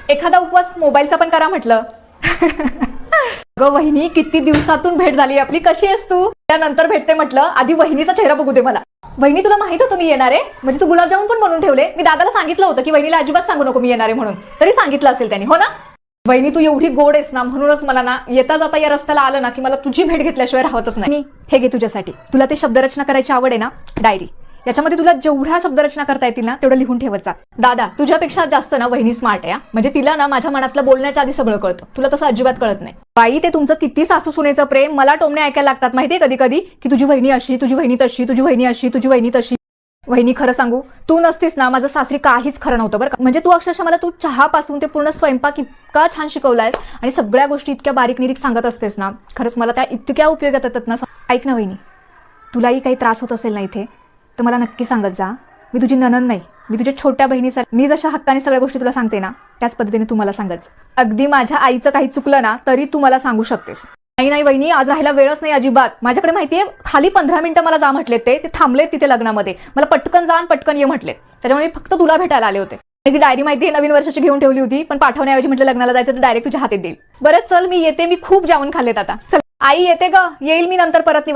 एखादा उपवास मोबाईलचा पण करा म्हटलं. ग वहिनी, किती दिवसातून भेट झाली आपली, कशी आहेस तू? त्यानंतर भेटते म्हटलं, आधी वहिनीचा चेहरा बघू दे मला. वहिनी, तुला माहित होतं मी येणार आहे? म्हणजे तू गुलाबजामुन पण बनवून ठेवले. मी दादाला सांगितलं होतं की वहिनीला अजिबात सांगू नको मी येणार आहे म्हणून, तरी सांगितलं असेल त्यांनी, हो ना? वहिनी, तू एवढी गोड आहेस ना, म्हणूनच मला ना येता जाता या रस्त्याला आलं ना की मला तुझी भेट घेतल्याशिवाय राहतच नाही. हे घे तुझ्यासाठी. तुला ते शब्दरचना करायची आवड आहे ना, डायरी. याच्यामध्ये तुला जेवढ्या शब्दरचना करता येतील ना तेवढं लिहून ठेवत जा. दादा, तुझ्यापेक्षा जास्त ना वहिनी स्मार्ट आहे. म्हणजे तिला ना माझ्या मनातलं बोलण्याच्या आधी सगळं कळतं. तुला तसं अजिबात कळत नाही. बाई, ते तुमचं किती सासू सुनेचं प्रेम मला टोमणे ऐकायला लागतात माहितीये कधी कधी, की तुझी वहिनी अशी, तुझी वहिनी तशी, तुझी वहिनी अशी, तुझी वहिनी तशी. वहिनी, खरं सांगू, तू नसतीस ना माझं सासरी काहीच खरं नव्हतं बरं का. म्हणजे तू अक्षरशः मला तू चहापासून ते पूर्ण स्वयंपाक इतका छान शिकवलायस आणि सगळ्या गोष्टी इतक्या बारीक निरीक सांगत असतेस ना, खरंच मला त्या इतक्या उपयोगात येतात ना. ऐक ना वहिनी, तुलाही काही त्रास होत असेल ना इथे, तर मला नक्की सांगत जा. मी तुझी नणंद नाही, मी तुझ्या छोट्या बहिणीसारखी. मी जशा हक्काने सगळ्या गोष्टी तुला सांगते ना, त्याच पद्धतीने तू मला सांगत. अगदी माझ्या आईचं काही चुकलं ना तरी तू मला सांगू शकतेस. नाही नाही वहिनी, आज राहायला वेळच नाही अजिबात. माझ्याकडे माहितीये, खाली 15 मिनिटं मला जा म्हटलेत, ते थांबलेत तिथे लग्नामध्ये. मला पटकन जा आणि पटकन ये म्हटलेत. त्याच्यामुळे फक्त तुला भेटायला आले होते. ती डायरी माहितीये नवीन वर्षाची घेऊन ठेवली होती, पण पाठवण्याऐवजी म्हटलं लग्नाला जायचं तर डायरेक्ट तुझ्या हातात देईल. बरं चल, मी येते. मी खूप जाऊन खाल्लेत आता. चल आई, येते ग. येईल मी नंतर परत निवांत.